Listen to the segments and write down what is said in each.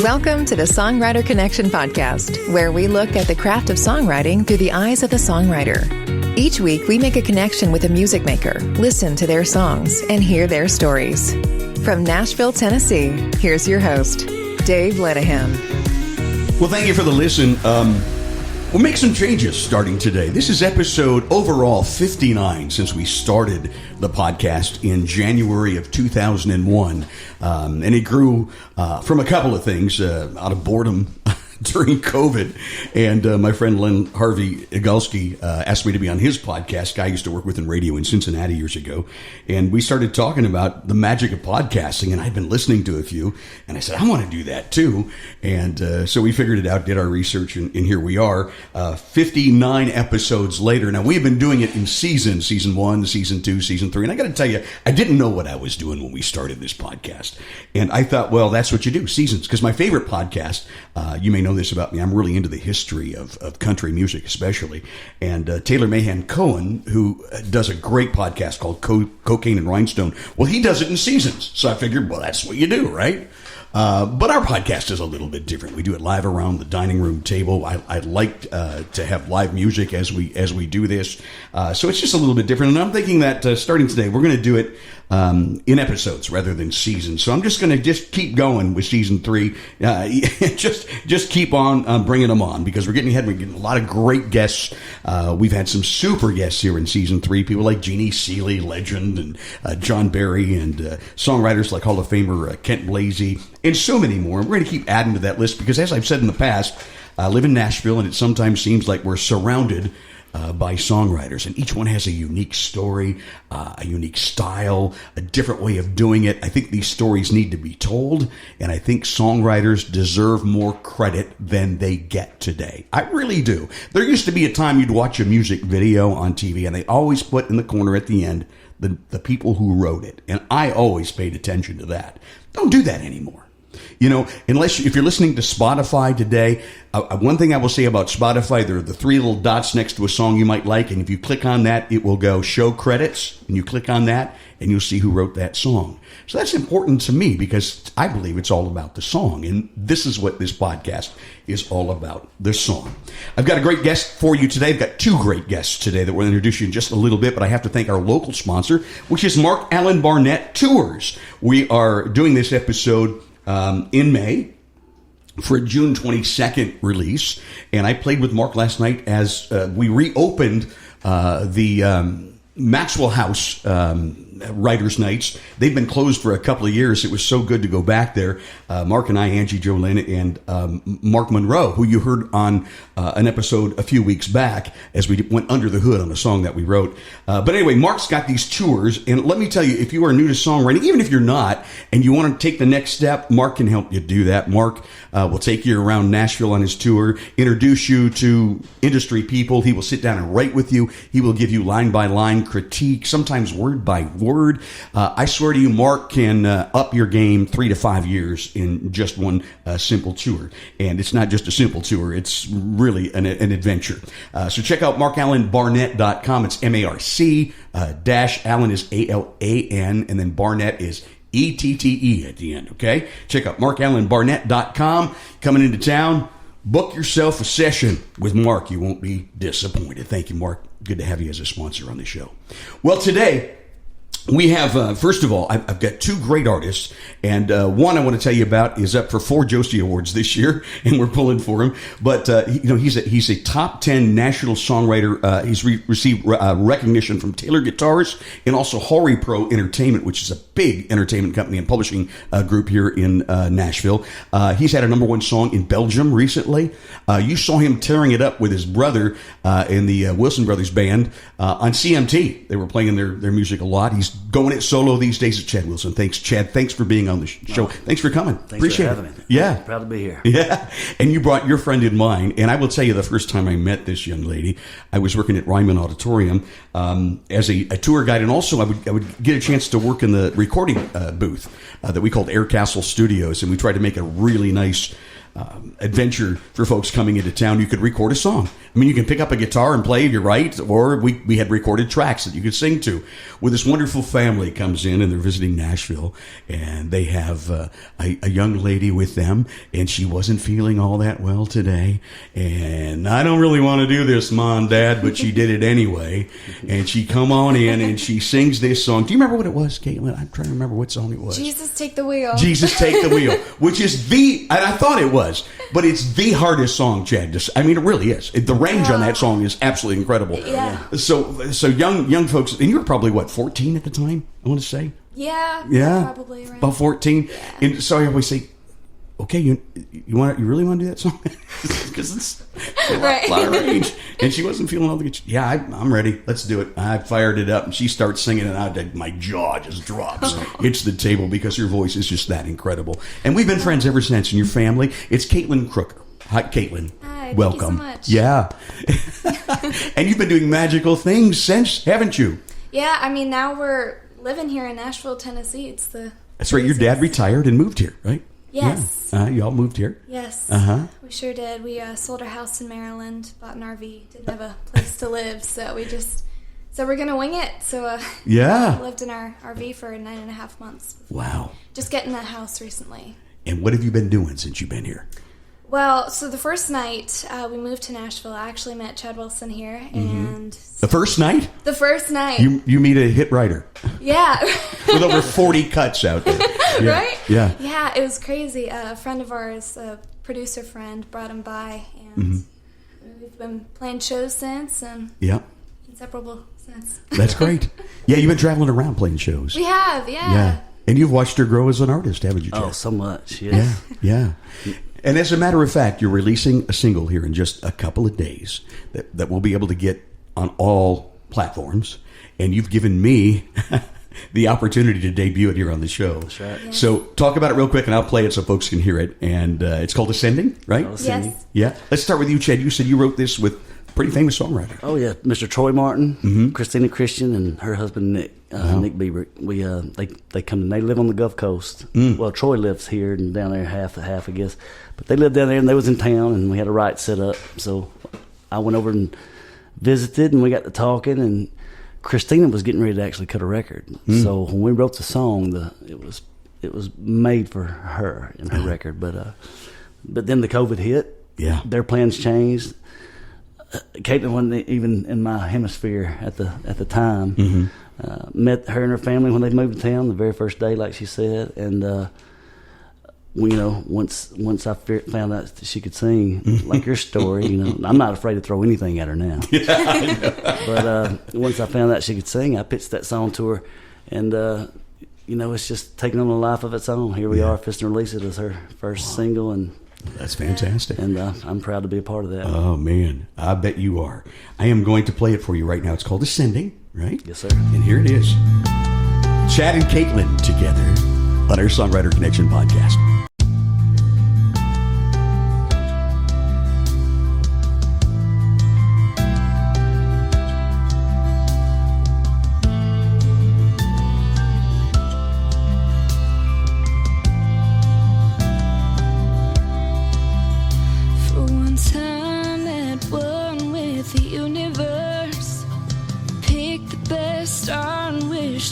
Welcome to the Songwriter Connection podcast, where we look at the craft of songwriting through the eyes of the songwriter. Each week, we make a connection with a music maker, listen to their songs, and hear their stories. From Nashville, Tennessee, here's your host, Dave Lenihan. Well, thank you for the listen. We'll make some changes starting today. This is episode overall 59 since we started the podcast in January of 2001. And it grew from a couple of things, out of boredom during COVID. And my friend Len Harvey Igalski asked me to be on his podcast. Guy I used to work with in radio in Cincinnati years ago. And we started talking about the magic of podcasting. And I'd been listening to a few. And I said, I want to do that too. And so we figured it out, did our research, and here we are, 59 episodes later. Now, we've been doing it in seasons, season 1, season 2, season 3. And I got to tell you, I didn't know what I was doing when we started this podcast. And I thought, well, that's what you do, seasons. Because my favorite podcast, you may know this about me, I'm really into the history of country music especially. And Taylor Mahan Cohen, who does a great podcast called Cocaine and Rhinestone, well, he does it in seasons. So I figured, well, that's what you do, right? But our podcast is a little bit different. We do it live around the dining room table. I like to have live music as we do this. So it's just a little bit different. And I'm thinking that starting today, we're going to do it in episodes rather than seasons. So I'm just going to keep going with season 3. Just keep on bringing them on because we're getting ahead. We're getting a lot of great guests. We've had some super guests here in season 3. People like Jeannie Seeley, legend, and John Barry, and songwriters like Hall of Famer Kent Blasey, and so many more. And we're going to keep adding to that list because, as I've said in the past, I live in Nashville, and it sometimes seems like we're surrounded by songwriters, and each one has a unique story, a unique style, a different way of doing it. I think these stories need to be told, and I think songwriters deserve more credit than they get today. I really do. There used to be a time you'd watch a music video on TV, and they always put in the corner at the end the people who wrote it, and I always paid attention to that. Don't do that anymore. You know, if you're listening to Spotify today, one thing I will say about Spotify, there are the 3 little dots next to a song you might like, and if you click on that, it will go show credits, and you click on that, and you'll see who wrote that song. So that's important to me because I believe it's all about the song, and this is what this podcast is all about, the song. I've got a great guest for you today. I've got 2 great guests today that we'll introduce you in just a little bit, but I have to thank our local sponsor, which is Mark Allen Barnett Tours. We are doing this episode in May for a June 22nd release. And I played with Mark last night as we reopened the Maxwell House Writers' Nights. They've been closed for a couple of years. It was so good to go back there. Mark and I, Angie Jolene, and Mark Monroe, who you heard on an episode a few weeks back as we went under the hood on a song that we wrote. But anyway, Mark's got these tours, and let me tell you, if you are new to songwriting, even if you're not, and you want to take the next step, Mark can help you do that. Mark will take you around Nashville on his tour, introduce you to industry people. He will sit down and write with you. He will give you line-by-line critique, sometimes word by word. I swear to you, Mark can up your game 3 to 5 years in just one simple tour. And it's not just a simple tour. It's really an adventure. So check out markallenbarnett.com. It's M-A-R-C, dash Allen is A-L-A-N, and then Barnett is E-T-T-E at the end, okay? Check out markallenbarnett.com. Coming into town, book yourself a session with Mark. You won't be disappointed. Thank you, Mark. Good to have you as a sponsor on the show. Well, today we have, first of all, I've got 2 great artists, and one I want to tell you about is up for 4 Josie Awards this year, and we're pulling for him. But he's a top 10 national songwriter. He's received recognition from Taylor Guitars and also Hori Pro Entertainment, which is a big entertainment company and publishing group here in Nashville. He's had a #1 song in Belgium recently. You saw him tearing it up with his brother in the Wilson Brothers band on CMT. They were playing their music a lot. He's going it solo these days. At Chad Wilson. Thanks, Chad. Thanks for being on the show. Thanks for coming. Thanks Appreciate for having it. me. Yeah. Proud to be here. Yeah. And you brought your friend in mind. And I will tell you, the first time I met this young lady, I was working at Ryman Auditorium as a tour guide. And also I would get a chance to work in the recording booth that we called Air Castle Studios. And we tried to make a really nice adventure for folks coming into town. You could record a song. I mean, you can pick up a guitar and play if you're right, or we had recorded tracks that you could sing to. Well, this wonderful family comes in, and they're visiting Nashville, and they have a young lady with them, and she wasn't feeling all that well today. And I don't really want to do this, Mom, Dad, but she did it anyway. And she come on in, and she sings this song. Do you remember what it was, Kaitlyn? I'm trying to remember what song it was. Jesus, Take the Wheel. Jesus, Take the Wheel, which is and I thought it was, but it's the hardest song, Chad. I mean, it really is. The range on that song is absolutely incredible. Yeah. So young folks, and you were probably, what, 14 at the time, I want to say? Yeah. Probably around. About 14. Yeah. And so I always say, okay, you really want to do that song? Because it's a lot of range. And she wasn't feeling all the good. Yeah, I'm ready. Let's do it. I fired it up, and she starts singing, and my jaw just drops. Hits the table because her voice is just that incredible. And we've been friends ever since. And your family, it's Kaitlyn Croker. Hi, Kaitlyn. Hi, welcome. Thank you so much. Yeah. And you've been doing magical things since, haven't you? Yeah, I mean, now we're living here in Nashville, Tennessee. That's right. Your dad retired and moved here, right? Yes. Yeah. You all moved here? Yes. We sure did. We sold our house in Maryland, bought an RV, didn't have a place to live, so we're going to wing it. So yeah. We lived in our RV for 9.5 months. Wow. Just getting that house recently. And what have you been doing since you've been here? Well, so the first night we moved to Nashville, I actually met Chad Wilson here, and the first night? The first night. You meet a hit writer. Yeah. With over 40 cuts out there. Yeah. Right? Yeah. Yeah, it was crazy. A friend of ours, a producer friend, brought him by, and we've been playing shows since, and inseparable since. That's great. Yeah, you've been traveling around playing shows. We have, yeah. And you've watched her grow as an artist, haven't you, Chad? Oh, so much, yes. Yeah. And as a matter of fact, you're releasing a single here in just a couple of days that we'll be able to get on all platforms. And you've given me the opportunity to debut it here on the show. That's right. Yes. So talk about it real quick, and I'll play it so folks can hear it. And it's called Ascending, right? Ascending. Yes. Yeah. Let's start with you, Chad. You said you wrote this with a pretty famous songwriter. Oh, yeah. Mr. Troy Martin, Christina Christian, and her husband, Nick. Nick Bieber. They come and they live on the Gulf Coast. Well, Troy lives here and down there half, I guess. But they lived down there, and they was in town, and we had a right set up. So I went over and visited, and we got to talking, and Christina was getting ready to actually cut a record. So when we wrote the song, it was made for her and her record. But then the COVID hit. Yeah, their plans changed. Kaitlyn wasn't even in my hemisphere at the time. Met her and her family when they moved to town the very first day, like she said, and once I found out that she could sing, like your story, I'm not afraid to throw anything at her now. But once I found out she could sing, I pitched that song to her, and it's just taking on a life of its own. Here we are, fixing to release it as her first single, and that's fantastic. And I'm proud to be a part of that. Oh, man. I bet you are. I am going to play it for you right now. It's called Ascending, right? Yes, sir. And here it is. Chad and Kaitlyn together on our Songwriter Connection podcast.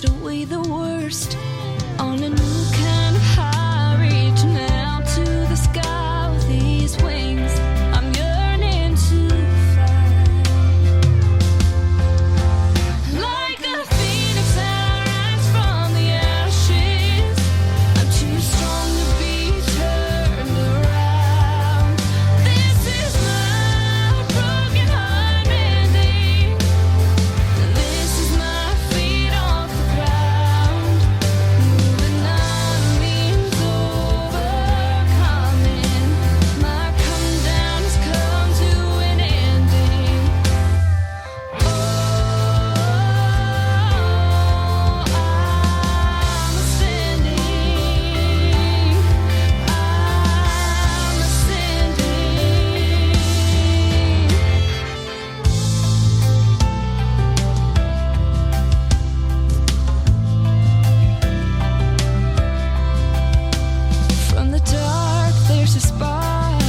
Away the worst on a new kind of high, reaching out to the sky with these wings. I'm yearning to fly like a phoenix that rises from the ashes. I'm too strong to be turned around. This is my broken heart mending. This is my feet off the ground. Moving on means overcoming. My come down has come to an ending. Oh, I'm ascending. I'm ascending. From the dark, there's a spark.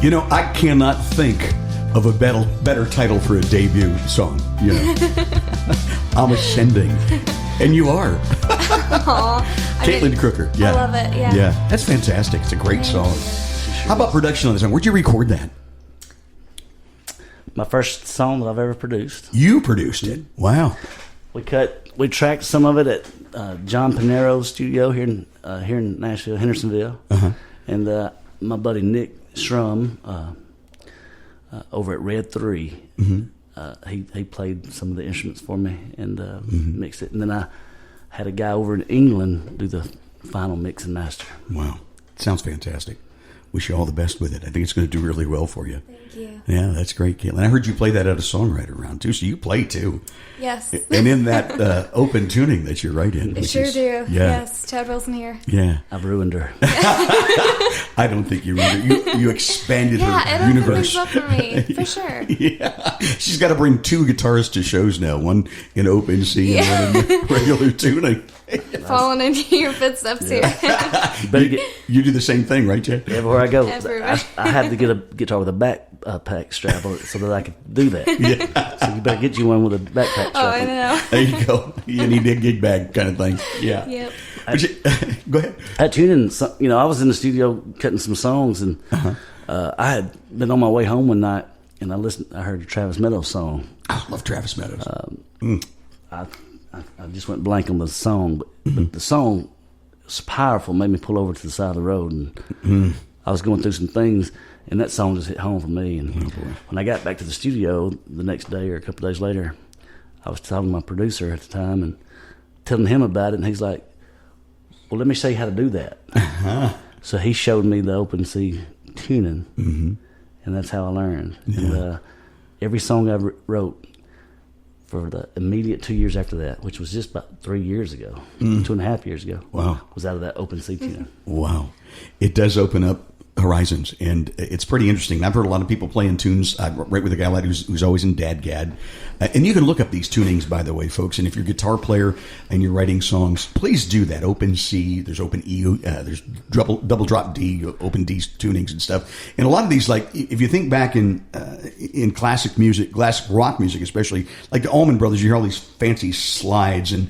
You know, I cannot think of a better title for a debut song. You know, I'm Ascending, and you are. Kaitlyn Croker. Yeah, I love it. Yeah, yeah, that's fantastic. It's a great song. How about production on this song? Where'd you record that? My first song that I've ever produced. You produced it. Wow. We tracked some of it at John Pinero's studio here in Nashville, Hendersonville, and my buddy Nick Shrum over at Red 3. He played some of the instruments for me and mixed it, and then I had a guy over in England do the final mix and master. Wow, sounds fantastic. Wish you all the best with it. I think it's going to do really well for you. Thank you. Yeah, that's great, Kaitlyn. I heard you play that at a songwriter round too, so you play too. Yes. And in that open tuning that you're right in. I sure do. Yeah. Yes, Chad Wilson here. Yeah. I've ruined her. I don't think you ruined her. You expanded her it universe. opens up for me, for sure. Yeah. She's got to bring 2 guitars to shows now, one in open C and one in regular tuning. Falling into your footsteps here. You do the same thing, right, Chad? Everywhere I go, Everywhere. I had to get a guitar with a backpack strap on it so that I could do that. Yeah. So you better get you one with a backpack strap. Oh, I know. There you go. You need a gig bag kind of thing. Yeah. Yep. Go ahead. At tuning, I was in the studio cutting some songs, and I had been on my way home one night, and I heard a Travis Meadows song. I love Travis Meadows. I just went blank on the song, but the song was powerful, made me pull over to the side of the road, and I was going through some things, and that song just hit home for me. And when I got back to the studio the next day or a couple of days later, I was talking to my producer at the time and telling him about it, and he's like, well, let me show you how to do that. So he showed me the open C tuning, and that's how I learned. Yeah. And every song I wrote for the immediate 2 years after that, which was just about 3 years ago, 2.5 years ago, was out of that open C tuning. Wow. It does open up horizons, and it's pretty interesting. I've heard a lot of people playing tunes. I right with a guy like who's always in DADGAD. And you can look up these tunings, by the way, folks. And if you're a guitar player and you're writing songs, please do that. Open C, there's open E, there's double drop D, open D tunings and stuff. And a lot of these, like if you think back in classic music, classic rock music especially, like the Allman Brothers, you hear all these fancy slides and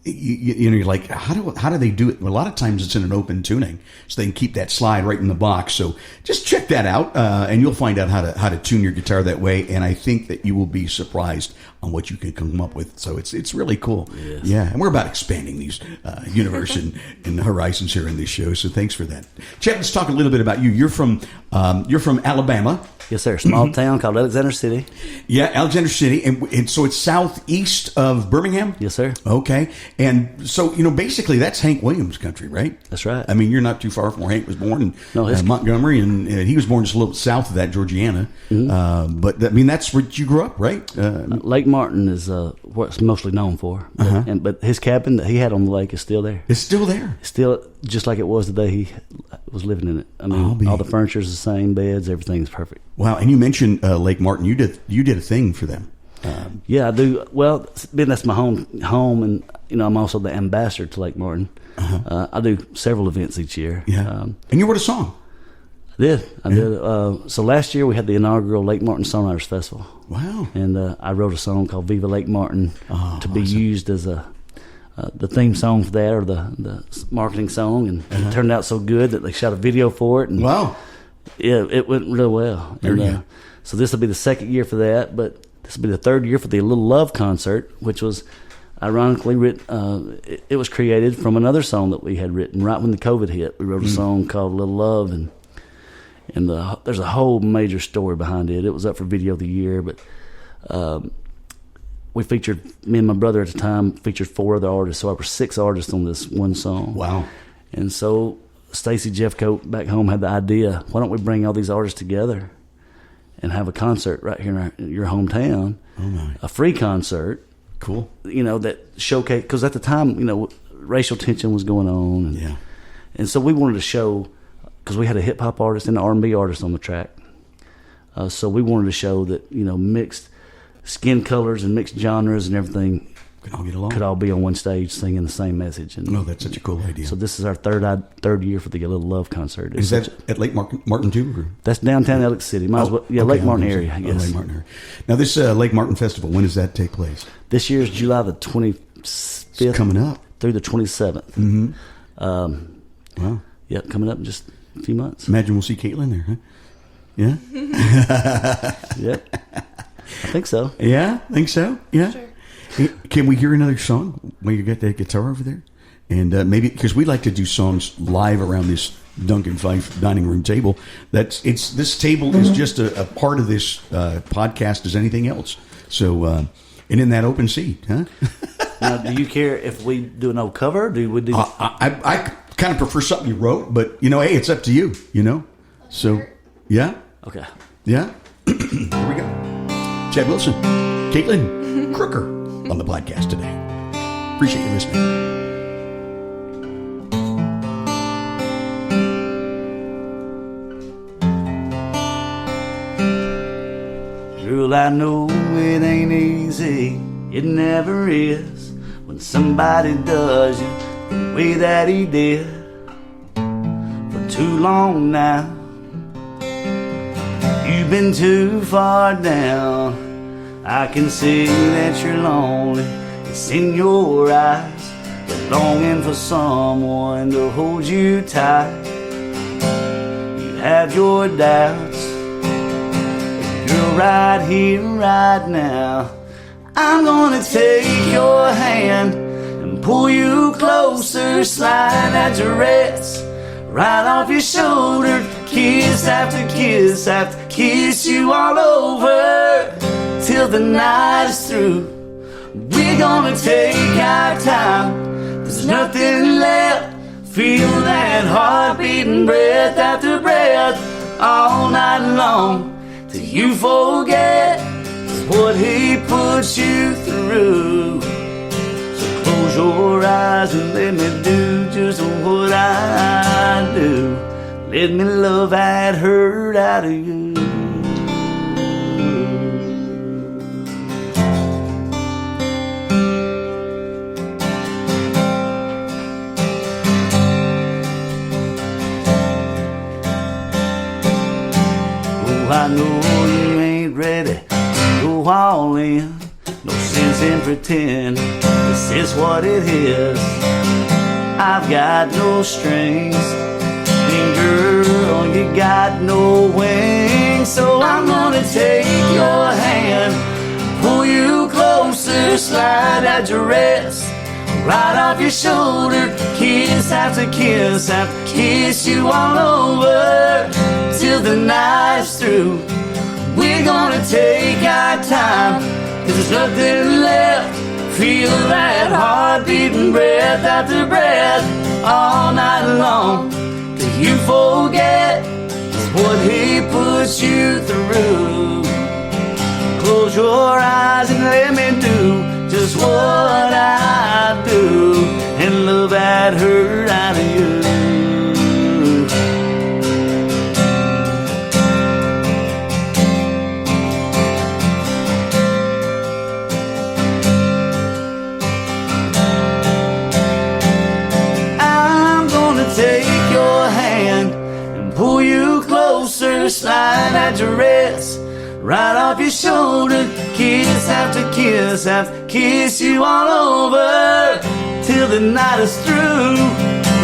you're like, how do they do it? Well, a lot of times it's in an open tuning, so they can keep that slide right in the box. So just check that out, and you'll find out how to tune your guitar that way. And I think that you will be surprised on what you can come up with. So it's really cool. Yes. Yeah, and we're about expanding these universe and horizons here in this show. So thanks for that, Chad. Let's talk a little bit about you. You're from Alabama. Yes, sir. Small town called Alexander City. Yeah, Alexander City, and so it's southeast of Birmingham. Yes, sir. Okay, and so basically that's Hank Williams country, right? That's right. I mean, you're not too far from where Hank was born in Montgomery, and he was born just a little south of that, Georgiana. But I mean, that's where you grew up, right? Lake Martin is what it's mostly known for, but his cabin that he had on the lake is still there. It's still there. It's still just like it was the day he was living in it. I mean, all the furniture's the same, beds, everything's perfect. Wow, and you mentioned Lake Martin. You did a thing for them. Yeah, I do. Well, being that's my home, and I'm also the ambassador to Lake Martin. I do several events each year. Yeah, and you wrote a song. I did. So last year we had the inaugural Lake Martin Songwriters Festival. Wow! And I wrote a song called "Viva Lake Martin" to be used as the theme song for that, or the marketing song, and it turned out so good that they shot a video for it. And wow! Yeah, it went really well. And, so this will be the second year for that, but this will be the third year for the Little Love concert, which was ironically written. It was created from another song that we had written right when the COVID hit. We wrote a song called Little Love, and there's a whole major story behind it. It was up for Video of the Year, but we featured, me and my brother at the time featured 4 other artists, so I was 6 artists on this one song. Wow. And so Stacy Jeffcoat back home had the idea, why don't we bring all these artists together and have a concert right here in your hometown, a free concert. Cool. That showcase, because at the time, racial tension was going on. And so we wanted to show, because we had a hip-hop artist and an R&B artist on the track. So we wanted to show that, mixed skin colors and mixed genres and everything Could all get along. Could all be on one stage singing the same message. And that's such a cool idea. So this is our third year for the Little Love concert. Is that at Lake Martin too? Or? That's downtown Alex City. Might as well, okay, Lake Martin area. Yes. Lake Martin area. Now this Lake Martin Festival, when does that take place? This year's July the 25th. It's coming up through the 27th. Mm-hmm. Wow. Yep, coming up in just a few months. Imagine we'll see Kaitlyn there, huh? Yeah. Yep. I think so. Yeah, think so. Yeah. Sure. Can we hear another song when you got that guitar over there? And maybe because we like to do songs live around this Duncan Fife dining room table. This table is just a part of this podcast as anything else. So, and in that open seat, huh? Now, do you care if we do an old cover? Do we do? I kind of prefer something you wrote, but hey, it's up to you. So, yeah, Okay. yeah. Here we go. Chad Wilson, Kaitlyn, Croker on the podcast today. Appreciate you listening. Girl, I know it ain't easy. It never is when somebody does you the way that he did for too long now. You've been too far down. I can see that you're lonely. It's in your eyes. You're longing for someone to hold you tight. You have your doubts. You're right here, right now. I'm gonna take your hand and pull you closer. Slide that dress right off your shoulder. Kiss after kiss after kiss you all over till the night is through. We're gonna take our time. There's nothing left. Feel that heart beating breath after breath all night long till you forget what he puts you through. So close your eyes and let me do just what I do. Let me love that hurt out of you. Oh, I know you ain't ready to go all in. No sense in pretend this is what it is. I've got no strings. Girl, you got no wings. So I'm gonna take your hand, pull you closer, slide that dress right off your shoulder. Kiss after kiss after kiss you all over till the night's through. We're gonna take our time, 'cause there's nothing left. Feel that heart beating breath after breath all night long. You forget what he puts you through. Close your eyes and let me do just what I do and love that hurt out of you. I'm gonna take your hand and pull you closer, slide that dress right off your shoulder. Kiss after kiss after kiss you all over till the night is through.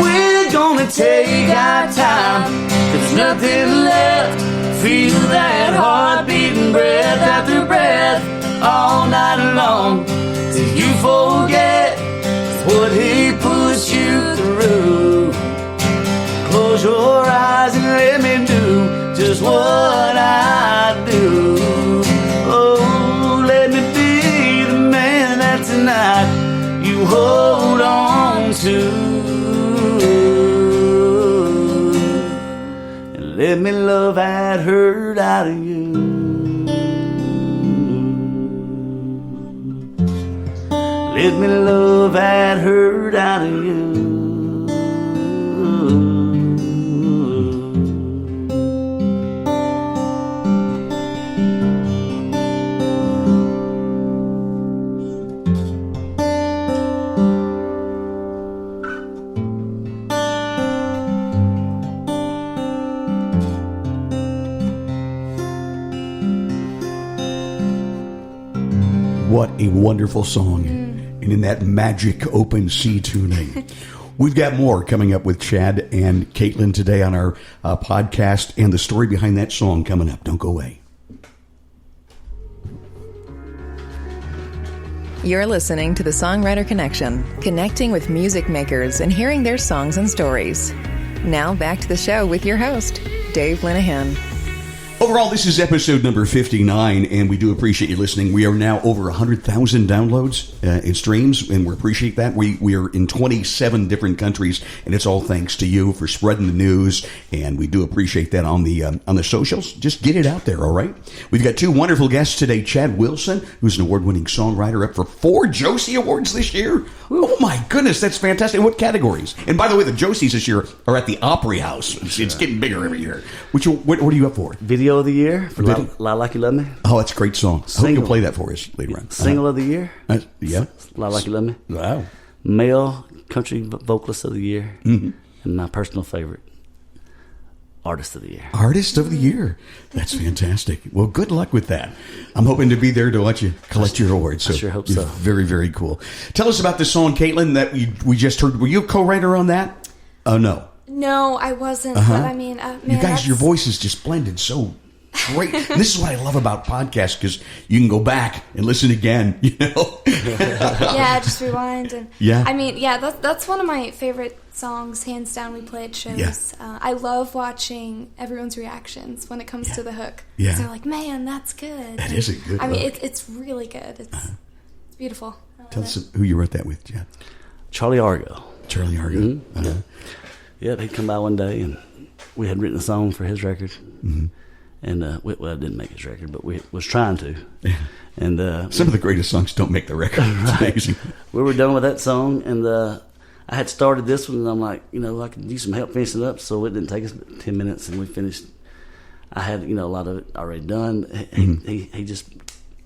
We're gonna take our time, there's nothing left. Feel that heart beating breath after breath all night long till you forget what he puts you through. Close your eyes and let me do just what I do. Oh, let me be the man that tonight you hold on to. And let me love that hurt out of you. Let me love that hurt out of you. What a wonderful song. And in that magic open C tuning. We've got more coming up with Chad and Kaitlyn today on our podcast, and the story behind that song coming up. Don't go away. You're listening to the Songwriter Connection, connecting with music makers and hearing their songs and stories. Now back to the show with your host, Dave Linehan. Overall, this is episode number 59, and we do appreciate you listening. We are now over 100,000 downloads and streams, and we appreciate that. We are in 27 different countries, and it's all thanks to you for spreading the news, and we do appreciate that on the socials. Just get it out there, all right? We've got two wonderful guests today. Chad Wilson, who's an award-winning songwriter, up for 4 Josie Awards this year. Oh, my goodness, that's fantastic. What categories? And by the way, the Josies this year are at the Opry House. It's getting bigger every year. What are you up for? Video of the year for Lie Like You Love Me. Oh, that's a great song. I hope you'll play that for us later on. Single of the year. Yeah. Lie Like You Love Me. Wow. Male country vocalist of the year. Mm-hmm. And my personal favorite, artist of the year. Artist of the year. That's fantastic. Well, good luck with that. I'm hoping to be there to watch you collect your awards. So I sure hope so. Very, very cool. Tell us about the song, Kaitlyn, that we just heard. Were you a co-writer on that? Oh, no. No, I wasn't. But I mean, man, you guys, your voices just blended so great. This is what I love about podcasts, because you can go back and listen again, Yeah, just rewind. And yeah. I mean, yeah, that's one of my favorite songs, hands down. We play at shows. Yeah. I love watching everyone's reactions when it comes to the hook. Yeah. They're like, man, that's good. That is a good I mean, hook. it's really good. It's beautiful. Tell us who you wrote that with, Chad. Charlie Argo. Charlie Argo. Mm-hmm. Yeah, he'd come by one day, and we had written a song for his record. Mm-hmm. And, I didn't make his record, but we was trying to. Yeah. And some of the greatest songs don't make the record. It's amazing. We were done with that song, and I had started this one, and I'm like, I could use some help finishing it up, so it didn't take us 10 minutes, and we finished. I had, a lot of it already done. He just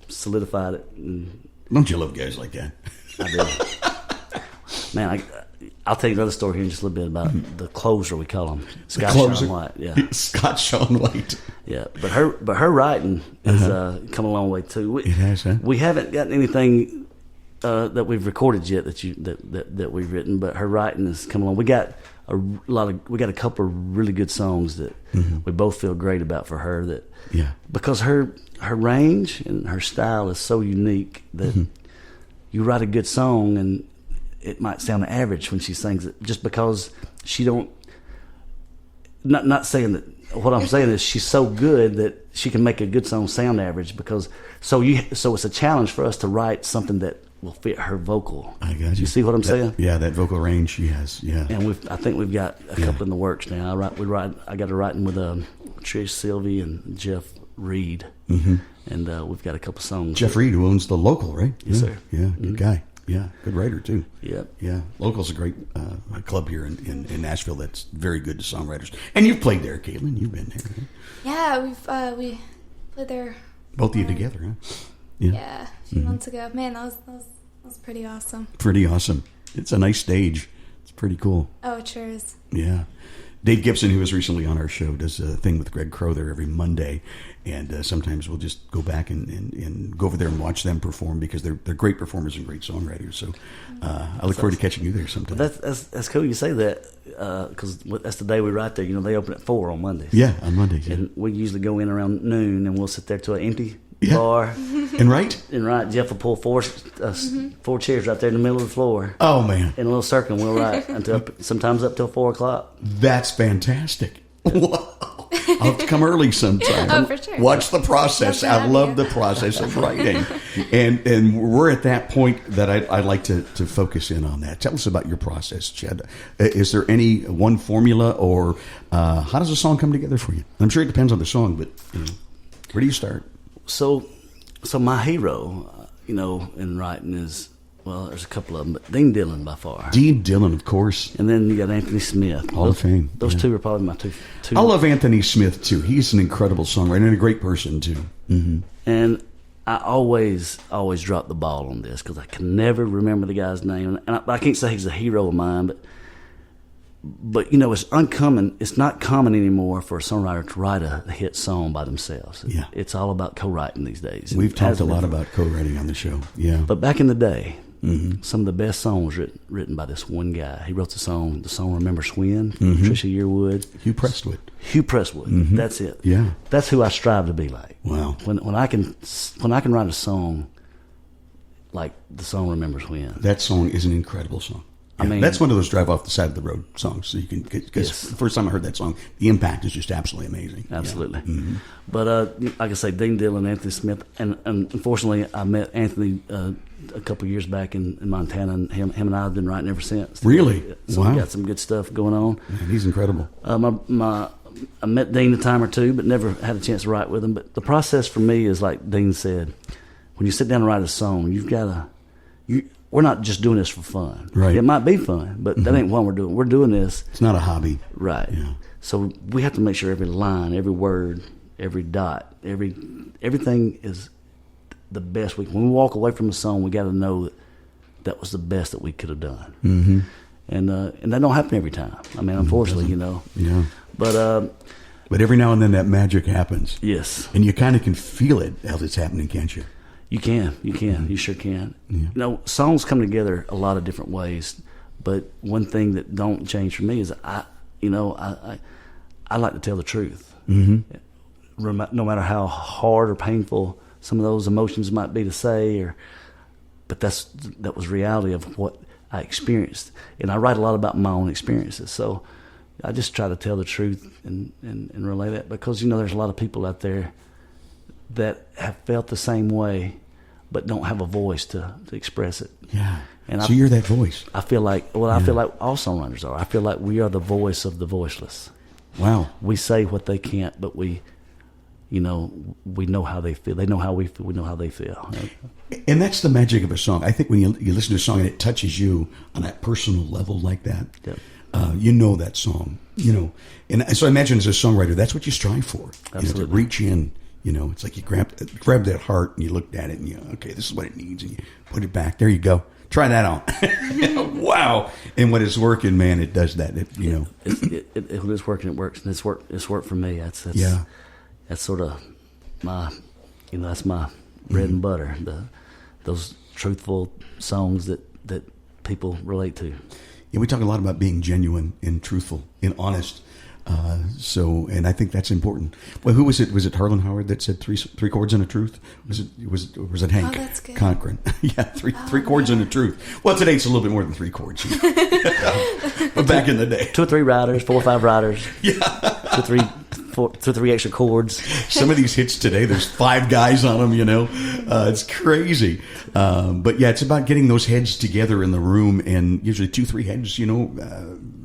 solidified it. And don't you love guys like that? I did. Man, I'll tell you another story here in just a little bit about the closer, we call him. Scott Sean White. Yeah. Scott Sean White. Yeah. But her writing has come a long way too. It has, huh? We haven't gotten anything that we've recorded yet that we've written, but her writing has come along. We got a couple of really good songs that we both feel great about for her, because her range and her style is so unique that you write a good song and it might sound average when she sings it, just because she don't. Not saying that. What I'm saying is she's so good that she can make a good song sound average. So it's a challenge for us to write something that will fit her vocal. I got you. You see what I'm saying? Yeah, that vocal range she has. Yeah, and I think we've got a couple in the works now. I got to writing with Trish Sylvie and Jeff Reed, and we've got a couple songs. Jeff Reed, who owns the Local, right? Yes, sir. Yeah, good guy. Yeah, good writer too. Yep. Yeah, Local's a great club here in Nashville that's very good to songwriters. And you've played there, Kaitlyn. You've been there. Right? Yeah, we played there. Both of you together, huh? Yeah, a few months ago. Man, that was pretty awesome. Pretty awesome. It's a nice stage. It's pretty cool. Oh, it sure is. Yeah. Dave Gibson, who was recently on our show, does a thing with Greg Crow there every Monday, and sometimes we'll just go back and go over there and watch them perform, because they're great performers and great songwriters. So I look forward to catching you there sometime. That's cool you say that, because that's the day we write there. They open at 4 on Mondays. Yeah, on Mondays. Yeah. And we usually go in around noon, and we'll sit there to an empty bar. And right? Jeff will pull four chairs right there in the middle of the floor. Oh, man. In a little circle, and we'll write sometimes up till 4 o'clock. That's fantastic. Whoa. I'll have to come early sometime. Oh, for sure. Watch the process. I love the process of writing. And we're at that point that I'd like to focus in on that. Tell us about your process, Chad. Is there any one formula, or how does a song come together for you? I'm sure it depends on the song, but where do you start? So my hero, in writing is, well, there's a couple of them, but Dean Dillon by far. Dean Dillon, of course. And then you got Anthony Smith. Hall of Fame. Those two are probably my two. I love Anthony Smith, too. He's an incredible songwriter and a great person, too. Mm-hmm. And I always drop the ball on this, because I can never remember the guy's name. And I can't say he's a hero of mine, but But you know, it's uncommon. It's not common anymore for a songwriter to write a hit song by themselves. Yeah. It's all about co-writing these days. We've talked a lot about co-writing on the show. Yeah. But back in the day, some of the best songs written by this one guy. He wrote the song "Remember When," Trisha Yearwood, Hugh Prestwood. That's it. Yeah. That's who I strive to be like. Wow. When I can write a song like the song "Remember When." That song is an incredible song. Yeah, I mean, that's one of those drive off the side of the road songs. So you can, because the first time I heard that song, the impact is just absolutely amazing. Absolutely. Yeah. But like I say, Dean Dillon, Anthony Smith, and unfortunately, I met Anthony a couple of years back in Montana, and him and I have been writing ever since. Really? So wow. we got some good stuff going on. Man, he's incredible. I met Dean a time or two, but never had a chance to write with him. But the process for me is like Dean said, when you sit down and write a song, you've got to. We're not just doing this for fun. Right. It might be fun, but that ain't what we're doing. We're doing this. It's not a hobby. Right. Yeah. So we have to make sure every line, every word, every dot, everything is the best we can. When we walk away from a song, we got to know that was the best that we could have done. Mm-hmm. And that don't happen every time. I mean, unfortunately, you know. Yeah. But every now and then that magic happens. Yes. And you kind of can feel it as it's happening, can't you? You can. You sure can. Yeah. You know, songs come together a lot of different ways, but one thing that don't change for me is I like to tell the truth. Mm-hmm. No matter how hard or painful some of those emotions might be to say, but that was reality of what I experienced, and I write a lot about my own experiences. So I just try to tell the truth and relay that, because you know there's a lot of people out there that have felt the same way, but don't have a voice to express it. Yeah. And so you're that voice. I feel like I feel like all songwriters are. I feel like we are the voice of the voiceless. Wow. We say what they can't, but we know how they feel. They know how we feel. We know how they feel. And that's the magic of a song. I think when you listen to a song and it touches you on that personal level like that, yep. You know that song. You know, and so I imagine as a songwriter, that's what you strive for. Absolutely. You know, to reach in. You know, it's like you grab that heart and you looked at it and okay, this is what it needs, and you put it back. There you go. Try that on. Wow. And when it's working, man, it does that. When it's working, it works. And it's worked for me. That's sort of my, that's my bread and butter. Those truthful songs that people relate to. Yeah, we talk a lot about being genuine and truthful and honest. And I think that's important. Well, who was it? Was it Harlan Howard that said three chords and a truth? Was it Hank? Oh, that's good. Cochran? Yeah, three chords and a truth. Well, today it's a little bit more than 3 chords. But back in the day, 2 or 3 riders, 4 or 5 riders. Yeah, 2 or 3 extra chords. Some of these hits today, there's 5 guys on them. It's crazy. But yeah, it's about getting those heads together in the room, and usually 2-3 heads,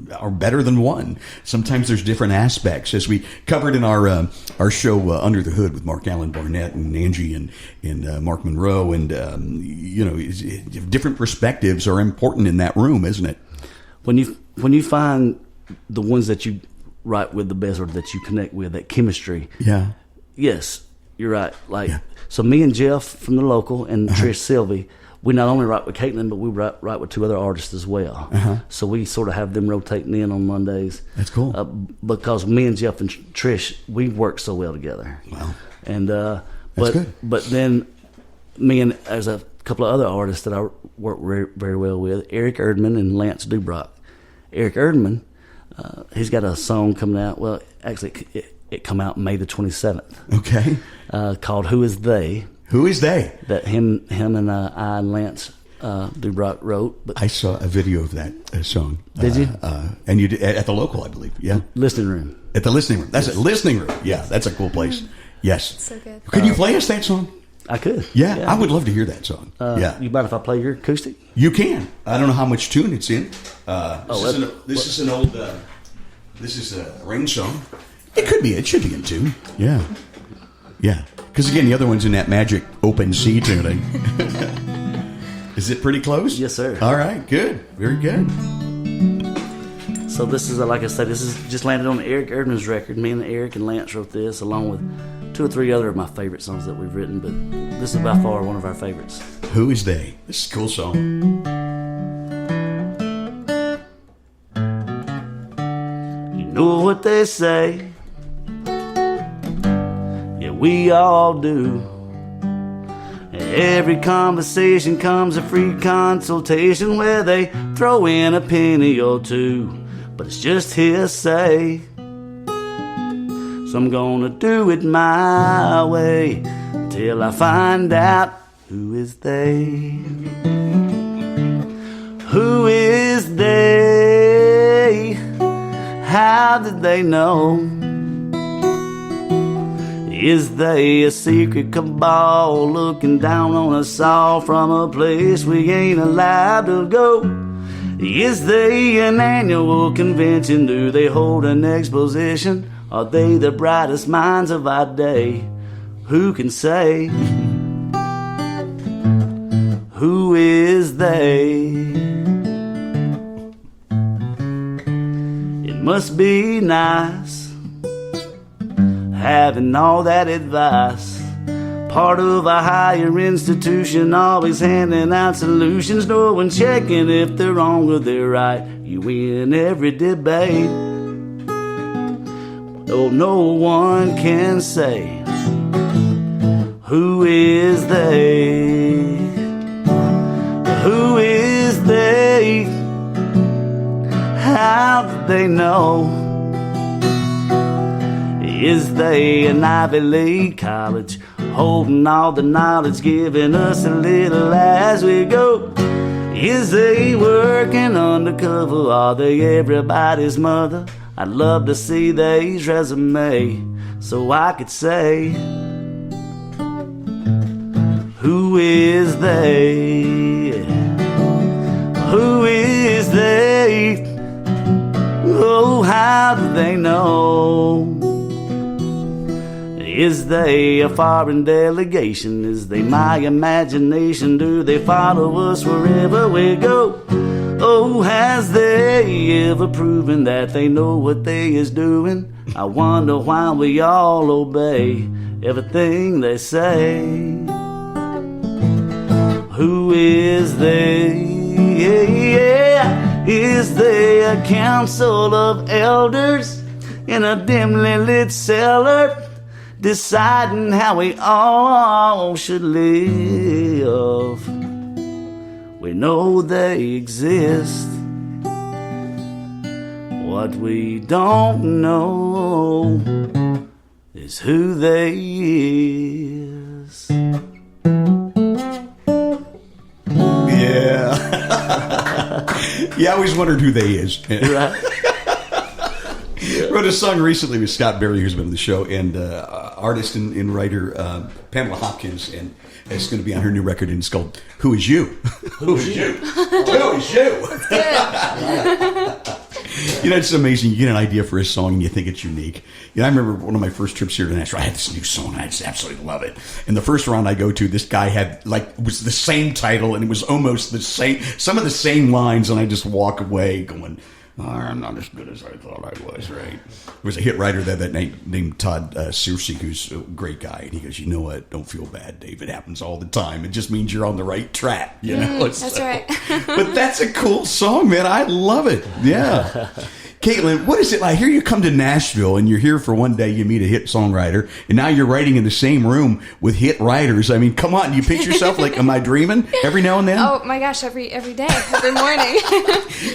are better than one. Sometimes there's different aspects, as we covered in our show Under the Hood with Mark Allen Barnett and Angie and Mark Monroe, and different perspectives are important in that room, isn't it? When you find the ones that you write with the best, or that you connect with, that chemistry. Yeah. Yes, you're right. So me and Jeff from the local and Trish Sylvie, we not only write with Kaitlyn, but we write with 2 other artists as well. So we sort of have them rotating in on Mondays. That's cool. Because me and Jeff and Trish, we work so well together. Wow. And That's good. But then me and there's a couple of other artists that I work very, very well with, Eric Erdman and Lance Dubrock. Eric Erdman, he's got a song coming out. Well, actually, it come out May the 27th. Okay. Called "Who Is They?" Who is they? That him and I and Lance Dubrock wrote. But I saw a video of that song. Did you? And you did at the local, I believe. Yeah. Listening room. At the listening room. That's it. Listening room. Yeah, that's a cool place. Yes. It's so good. Could you play us that song? I could. Yeah, I would love to hear that song. Yeah. You mind if I play your acoustic? You can. I don't know how much tune it's in. This is an old. This is a rain song. It could be. It should be in tune. Yeah. Yeah. Because again, the other one's in that magic open C tuning. Is it pretty close? Yes, sir. All right. Good. Very good. So this is, like I said, this is just landed on Eric Erdman's record. Me and Eric and Lance wrote this, along with 2 or 3 other of my favorite songs that we've written. But this is by far one of our favorites. Who is they? This is a cool song. know what they say. Yeah, we all do. Every conversation comes a free consultation where they throw in a penny or two, but it's just hearsay. So I'm gonna do it my way till I find out who is they. Who is they? How did they know? Is they a secret cabal looking down on us all from a place we ain't allowed to go? Is they an annual convention? Do they hold an exposition? Are they the brightest minds of our day? Who can say? Who is they? It must be nice having all that advice. Part of a higher institution, always handing out solutions. No one checking if they're wrong or they're right. You win every debate. Oh, no one can say. Who is they? Who is they? How did they know? Is they an Ivy League college, holding all the knowledge, giving us a little as we go? Is they working undercover? Are they everybody's mother? I'd love to see they's resume so I could say, who is they? Who is they? Oh, how do they know? Is they a foreign delegation? Is they my imagination? Do they follow us wherever we go? Oh, has they ever proven that they know what they is doing? I wonder why we all obey everything they say. Who is they? Yeah. Is they a council of elders in a dimly lit cellar, deciding how we all should live? We know they exist. What we don't know is who they is. Yeah. Yeah, I always wondered who they is. Right? Wrote a song recently with Scott Berry, who's been on the show, and artist and writer Pamela Hopkins, and it's going to be on her new record, and it's called "Who Is You." Who is you? Who is you? You know, it's amazing. You get an idea for a song and you think it's unique. You know, I remember one of my first trips here to Nashville. I had this new song and I just absolutely love it. And the first round I go to, this guy had it was the same title and it was almost the same, some of the same lines, and I just walk away going, I'm not as good as I thought I was, right? There was a hit writer that named Todd Searcy, who's a great guy, and he goes, you know what? Don't feel bad, Dave. It happens all the time. It just means you're on the right track, you know? That's right. But that's a cool song, man. I love it. Yeah. Kaitlyn, what is it like? Here you come to Nashville, and you're here for one day, you meet a hit songwriter, and now you're writing in the same room with hit writers. I mean, come on. You picture yourself like, am I dreaming every now and then? Oh, my gosh, every day, every morning.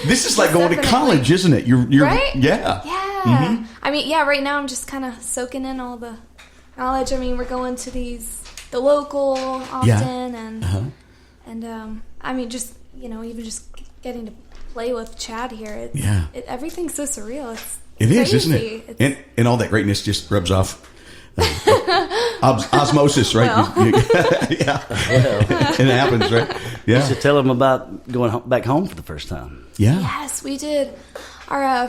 This is like going to college, isn't it? You're right? Yeah. Yeah. Mm-hmm. I mean, yeah, right now I'm just kind of soaking in all the knowledge. I mean, we're going to the local often, and I mean, just, you know, even just getting to play with Chad here. Everything's so surreal. It is, crazy. isn't it? And all that greatness just rubs off. Osmosis, right? Yeah. It happens, right? Yeah. You should tell them about going back home for the first time. Yeah. Yes, we did our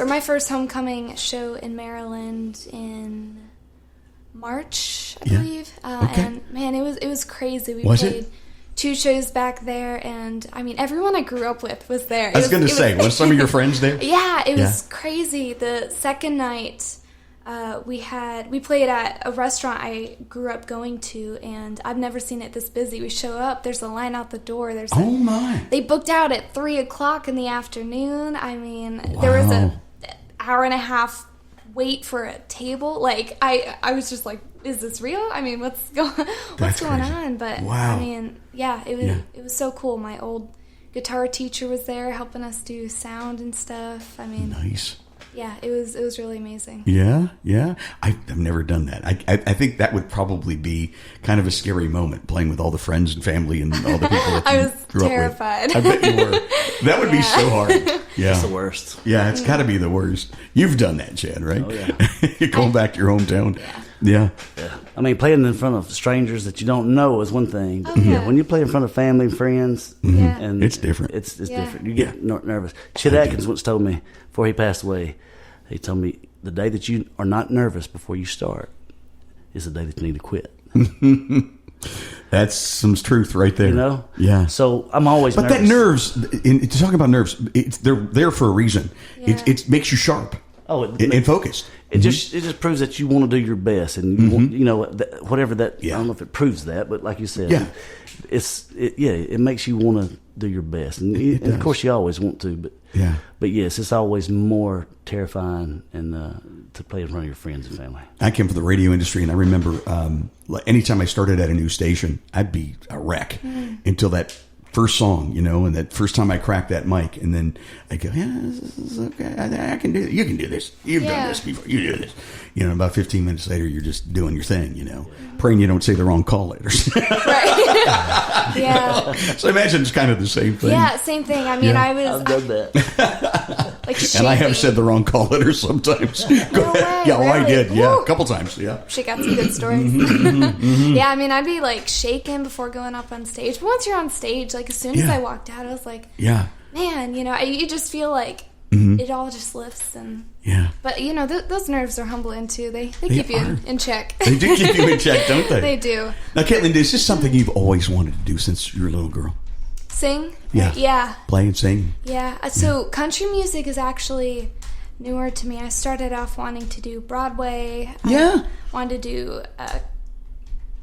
my first homecoming show in Maryland in March, I believe. Okay. And man, it was crazy. We Was played it? 2 shows back there, and I mean, everyone I grew up with was there. I was going to say, was some of your friends there? Yeah, it was crazy. The second night, we played at a restaurant I grew up going to, and I've never seen it this busy. We show up, there's a line out the door. Oh my! They booked out at 3:00 in the afternoon. I mean, there was hour and a half wait for a table. Like I was just like, is this real? I mean, what's going on? But wow. I mean, yeah, it was so cool. My old guitar teacher was there helping us do sound and stuff. I mean, nice. Yeah, it was really amazing. Yeah. I've never done that. I think that would probably be kind of a scary moment, playing with all the friends and family and all the people that you I was grew terrified. up with. I bet you were. That would be so hard. Yeah, It's the worst. Yeah, it's got to be the worst. You've done that, Chad, right? Oh, yeah. You're going back to your hometown. Yeah. I mean, playing in front of strangers that you don't know is one thing. But when you play in front of family and friends, and It's different. It's different. You get nervous. Chet Atkins once told me before he passed away. He told me the day that you are not nervous before you start is the day that you need to quit. That's some truth right there. You know? Yeah. So I'm always But nervous. that nerves, to talk about nerves, they're there for a reason. Yeah. It makes you sharp and focused. It just proves that you want to do your best, and you want, whatever that. Yeah. I don't know if it proves that, but like you said, Yeah. it makes you want to do your best, and of course you always want to, but yes, it's always more terrifying and to play in front of your friends and family. I came from the radio industry, and I remember anytime I started at a new station, I'd be a wreck until that first song, and that first time I cracked that mic, and then I go, yeah, this is okay. I can do it. You can do this. You've done this before. You do this. About 15 minutes later, you're just doing your thing, praying you don't say the wrong call letters. Right. Yeah. So I imagine it's kind of the same thing. Yeah, same thing. I mean, I've done that. like And I have shaking. said the wrong call letters sometimes. Go ahead. way, Yeah, I really? did. Yeah, Woo. a couple times. Yeah. She got some good stories. Yeah, I mean, I'd be like shaking before going up on stage. But once you're on stage, like as soon as I walked out, I was like, Yeah. man, you just feel like it all just lifts. And Yeah. but those nerves are humbling too. They keep you in check. They do keep you in check, don't they? They do. Now, Kaitlyn, is this something you've always wanted to do since you were a little girl? Sing? Yeah. Yeah. Play and sing? Yeah. So country music is actually newer to me. I started off wanting to do Broadway. Yeah. I wanted to do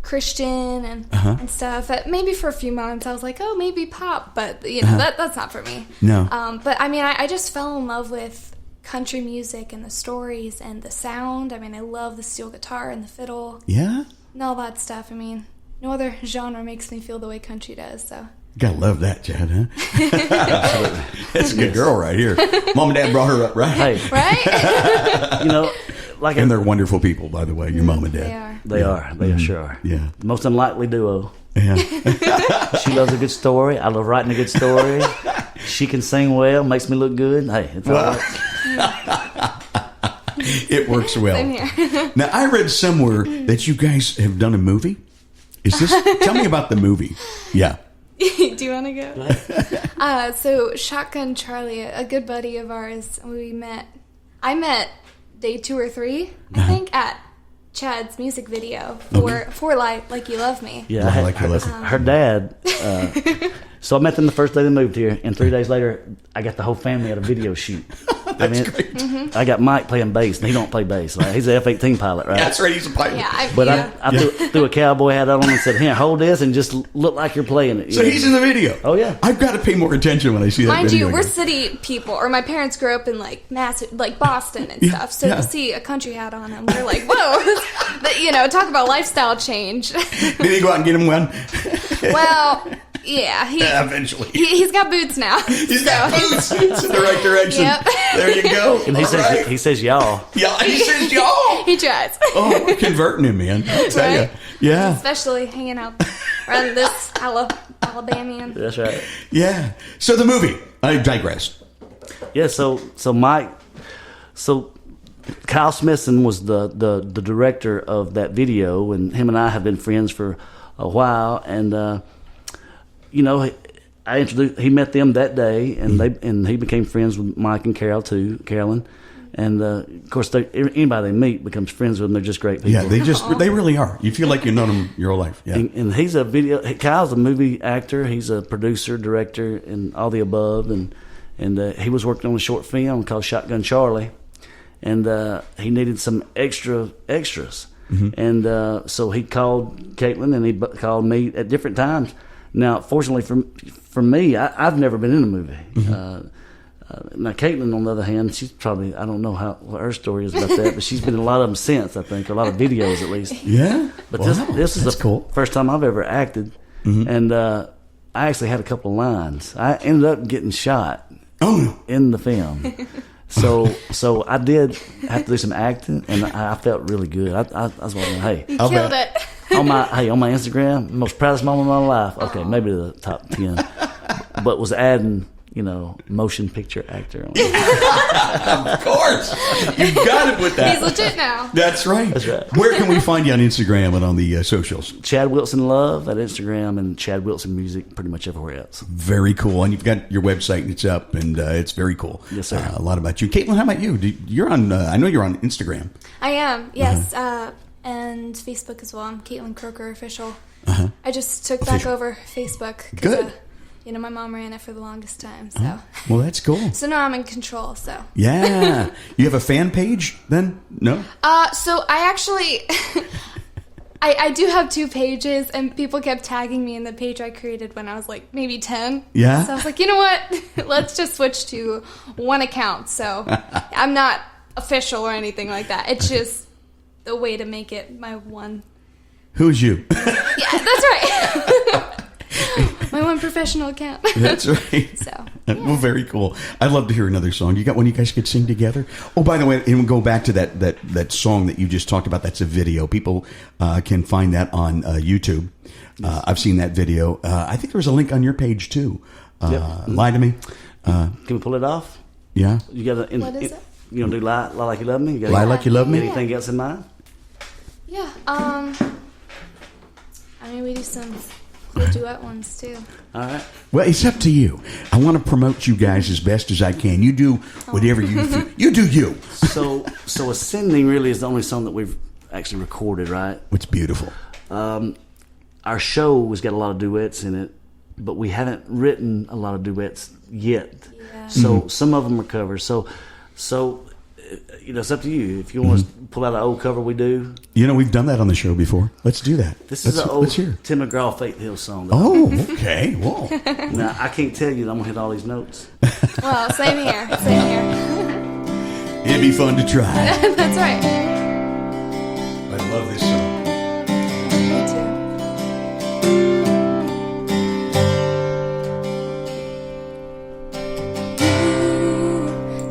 Christian and stuff. Maybe for a few months I was like, oh, maybe pop, but that's not for me. No. But I mean, I just fell in love with country music and the stories and the sound. I mean, I love the steel guitar and the fiddle Yeah? and all that stuff. I mean, no other genre makes me feel the way country does. So. Gotta love that, Chad, huh? Absolutely. That's a good girl right here. Mom and Dad brought her up, right? Hey, Right? like And they're wonderful people, by the way, your mom and dad. They are. they are. They sure are. Yeah. The most unlikely duo. Yeah. She loves a good story. I love writing a good story. She can sing well, makes me look good. Hey, it's all right. It works well. Same here. Now, I read somewhere that you guys have done a movie. Is this? Tell me about the movie. Yeah. Do you want to go? So Shotgun Charlie, a good buddy of ours, I met day 2 or 3, I think, at Chad's music video for Like You Love Me. Yeah, I like her lesson. her dad. So I met them the first day they moved here, and 3 days later, I got the whole family at a video shoot. That's great. I got Mike playing bass, and he don't play bass. Right? He's an F-18 pilot, right? That's right. He's a pilot. Yeah, But I threw a cowboy hat on him and said, "Here, hold this, and just look like you're playing it." So he's in the video. Oh, yeah. I've got to pay more attention when I see that Mind video. you, we're again. city people, or my parents grew up in like Boston and stuff. So to see a country hat on him, we're like, whoa! But, talk about lifestyle change. Did he go out and get him one? Well, yeah, Eventually. he's got boots now. He's got boots. It's in the right direction. Yep. There you go. And he says y'all. Yeah, he says y'all. He tries. Oh, we're converting him, man. I'll tell you. Right? Yeah. Especially hanging out around this Alabamian. That's right. Yeah. So the movie. I digress. Yeah. So Kyle Smithson was the director of that video, and him and I have been friends for a while, and I introduced. He met them that day, and he became friends with Mike and Carolyn, and of course, anybody they meet becomes friends with them. They're just great people. Yeah, they really are. You feel like you've known them your whole life. Yeah. And he's Kyle's a movie actor. He's a producer, director, and all the above. And he was working on a short film called Shotgun Charlie, and he needed some extras. And so he called Kaitlyn, and he called me at different times. Now, fortunately for me, I've never been in a movie. Now, Kaitlyn, on the other hand, she's probably, I don't know what her story is about that, but she's been in a lot of them since, I think, or a lot of videos at least. Yeah? But Wow, this is that's the cool. first time I've ever acted. And I actually had a couple of lines. I ended up getting shot in the film. So I did have to do some acting, and I felt really good. I was wondering, hey, You killed it. on my Instagram, most proudest moment of my life. Okay, maybe the top 10, but was adding, motion picture actor on it. Of course. You've got to put that. He's legit now. That's right. That's right. Where can we find you on Instagram and on the socials? Chad Wilson Love at Instagram, and Chad Wilson Music pretty much everywhere else. Very cool. And you've got your website, and it's up, and it's very cool. Yes, sir. A lot about you. Kaitlyn, how about you? You're on, I know you're on Instagram. I am, yes. And Facebook as well. I'm Kaitlyn Croker Official. I just took back over Facebook. Good. My mom ran it for the longest time. So Well, that's cool. so now I'm in control. So Yeah. You have a fan page then? No? so I actually... I do have 2 pages, and people kept tagging me in the page I created when I was like maybe 10. Yeah? So I was like, you know what? Let's just switch to one account. So I'm not official or anything like that. It's just a way to make it my one. Who's you? Yeah, that's right. My one professional account. That's right. So, Well, very cool. I'd love to hear another song. You got one you guys could sing together? Oh, by the way, and we'll go back to that song that you just talked about. That's a video. People can find that on YouTube. I've seen that video. I think there was a link on your page, too. Lie to Me. Can we pull it off? Yeah. You got to. What is it? You gonna do lie like you love me? You Lie Like You Love Me? Anything else in mind? yeah. We do some cool duet ones too. All right. Well, it's up to you. I want to promote you guys as best as I can. You do whatever you feel. You do you. So Ascending really is the only song that we've actually recorded, right? It's beautiful. Our show has got a lot of duets in it, but we haven't written a lot of duets yet. Yeah. So some of them are covers. So it's up to you. If you want to pull out an old cover, we do. We've done that on the show before. Let's do that. This is an old let's hear. Tim McGraw Faith Hill song. Oh, okay. Whoa. Now, I can't tell you that I'm going to hit all these notes. Well, same here. Same here. It'd be fun to try. That's right. I love this song. Me too.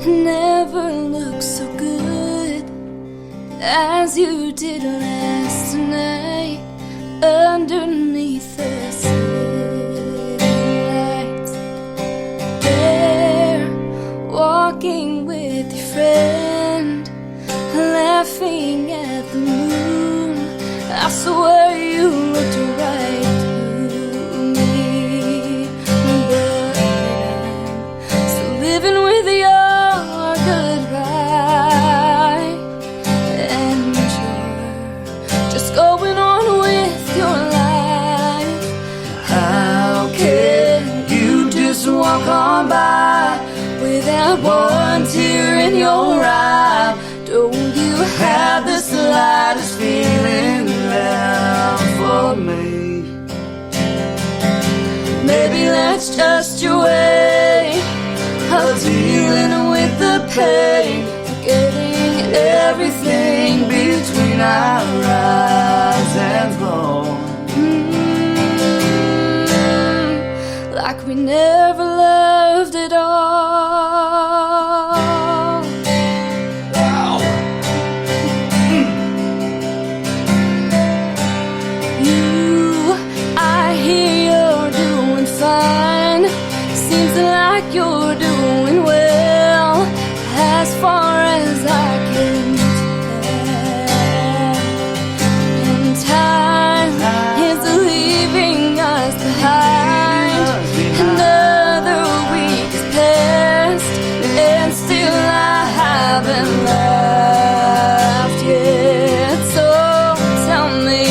You never look so good as you did last night underneath the city lights. There, walking with your friend, laughing at the moon. I swear you looked right through me, but I'm still living with your goodbye, and you're just going on with your life. How can you just walk on by without one tear in your eye? Don't you have the slightest feeling left for me? Maybe that's just your way of dealing with the pain, forgetting everything between our rise and fall. Like we never loved at all. I hear you're doing fine. Seems like you're doing well, as far as I can tell. And time is leaving us behind. Another week has passed, and still I haven't left yet. So tell me,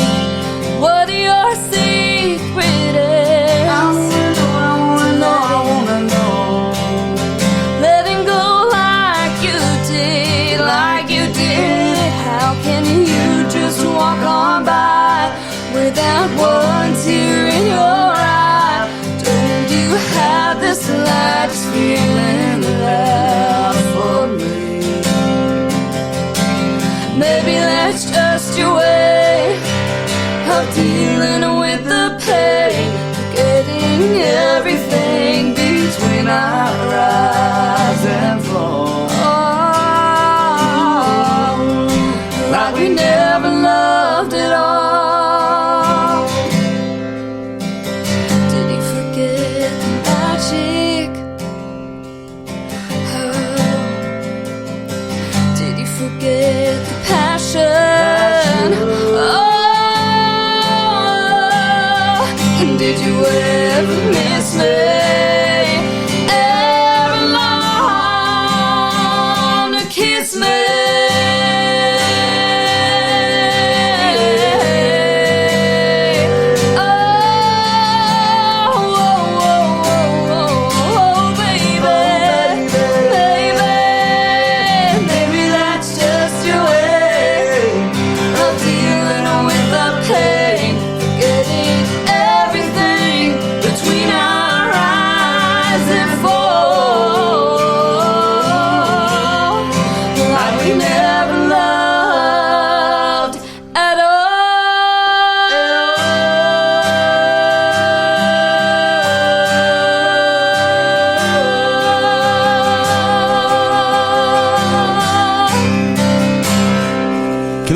what are your secret is? I wanna know. Letting go like you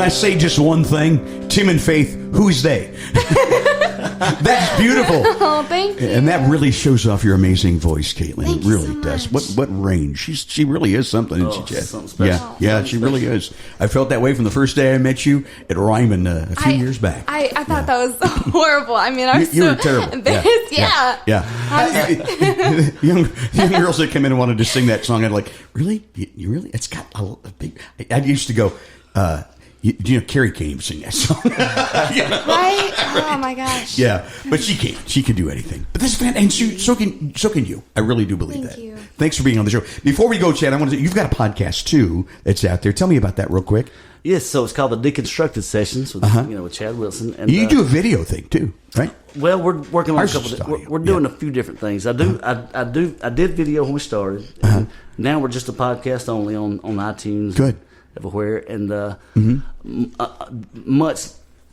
I say just one thing? Tim and Faith, who's they? That's beautiful. Oh, thank you. And that really shows off your amazing voice, Kaitlyn. Thank It you really so does. much. What range? She really is something, isn't she, Chad? Something special. Yeah, she really is. I felt that way from the first day I met you at Ryman a few years back. I thought that was horrible. I mean, I was You so were terrible. embarrassed. Yeah. young girls that come in and wanted to sing that song, I'd like, really? You really? It's got a big. I used to go. Carrie can't even sing that song. Right? Oh my gosh. Yeah, but she can't. She can do anything. But that's fantastic. And so can you. I really do believe Thank that. you. Thanks for being on the show. Before we go, Chad, I want to say you've got a podcast too that's out there. Tell me about that real quick. Yes, so it's called the Deconstructed Sessions with with Chad Wilson. And You do a video thing too, right? Well, we're working on Ours a couple. is audio, We're doing a few different things. I did video when we started. And now we're just a podcast only on iTunes. Good. Everywhere, and much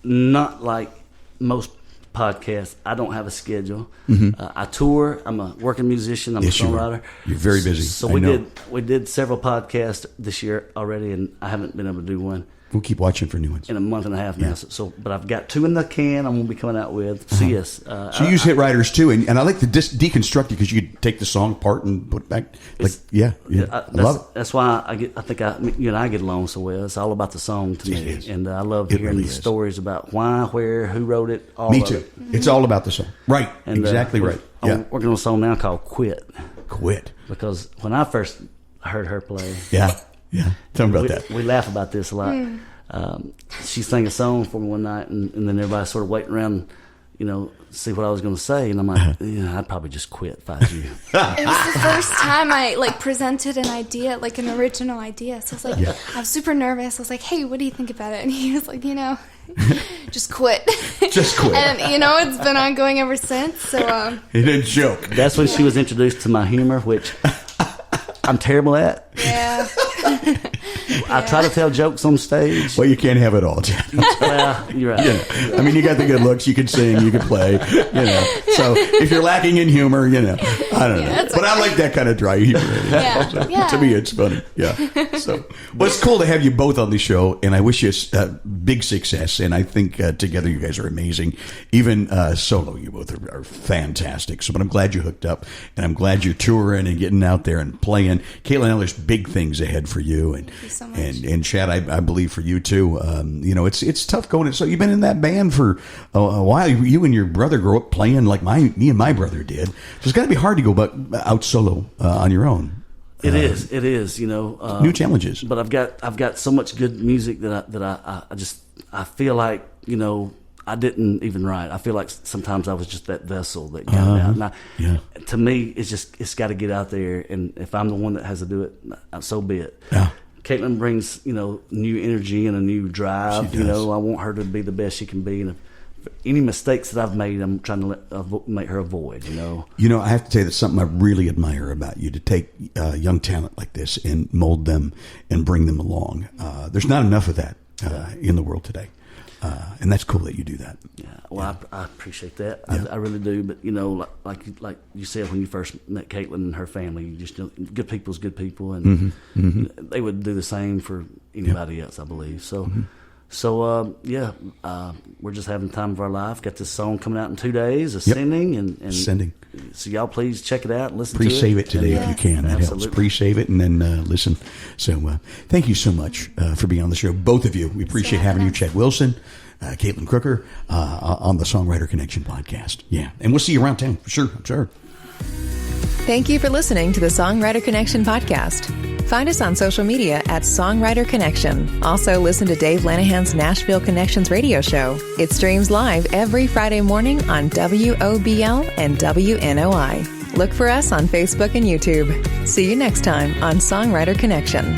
not like most podcasts. I don't have a schedule. I tour. I'm a working musician. I'm Yes, a you are. songwriter. You're very busy. So I know. we did several podcasts this year already, and I haven't been able to do one We'll keep watching for new ones. in a month and a half now. Yeah. So, but I've got 2 in the can. I'm gonna be coming out with. So yes, So you use hit writers too, and I like the deconstruct it because you could take the song apart and put it back. Like, I love it. That's why I think you and I get along so well. It's all about the song to It me, is. and I love It hearing really the is. stories about why, where, who wrote it. All Me of too. it. It's all about the song. Right. And, Exactly right. Yeah. I'm working on a song now called "Quit" Quit. because when I first heard her play, Yeah. Tell me about that. we laugh about this a lot. She sang a song for me one night, and then everybody sort of waiting around, see what I was going to say, and I'm like, I'd probably just quit if I was you. It was the first time I presented an idea, like an original idea. So I was like, I was super nervous. I was like, hey, what do you think about it? And he was like, just quit. Just quit. And it's been ongoing ever since. So It ain't a joke. That's when she was introduced to my humor, which I'm terrible at. yeah. I try to tell jokes on stage. Well, you can't have it all, Chad. Well, you're right. I mean, you got the good looks. You can sing. You can play. So if you're lacking in humor, I don't know. that's But I like that kind of dry humor. Yeah. To me, it's funny. Yeah. So, well, it's cool to have you both on the show, and I wish you big success. And I think together you guys are amazing. Even solo, you both are fantastic. So, but I'm glad you hooked up, and I'm glad you're touring and getting out there and playing. Kaitlyn, I know there's big things ahead for you, and Thank you so much. and Chad, I believe for you too. It's tough going. So you've been in that band for a while. You and your brother grew up playing like me and my brother did. So it's got to be hard to go out solo on your own. It is. New challenges. But I've got so much good music that I feel like I didn't even write. I feel like sometimes I was just that vessel that got it out. And to me, it's got to get out there. And if I'm the one that has to do it, so be it. Yeah. Kaitlyn brings new energy and a new drive. She does. I want her to be the best she can be. And if any mistakes that I've made, I'm trying to make her avoid. I have to tell you that's something I really admire about you, to take young talent like this and mold them and bring them along. There's not enough of that in the world today. And that's cool that you do that. Yeah, well, I appreciate that. I really do. But like you said when you first met Kaitlyn and her family, you just good people's good people, and they would do the same for anybody else, I believe. So, we're just having the time of our life. Got this song coming out in 2 days, Ascending, and Ascending. So y'all please check it out and listen to it. Pre-save it today if you can. That Absolutely. helps. Pre-save it and then listen. So thank you so much for being on the show, both of you. We appreciate having you, Chad Wilson, Kaitlyn Crooker, on the Songwriter Connection podcast. Yeah, and we'll see you around town for sure. I'm sure. Thank you for listening to the Songwriter Connection podcast. Find us on social media at Songwriter Connection. Also, listen to Dave Lanahan's Nashville Connections radio show. It streams live every Friday morning on WOBL and WNOI. Look for us on Facebook and YouTube. See you next time on Songwriter Connection.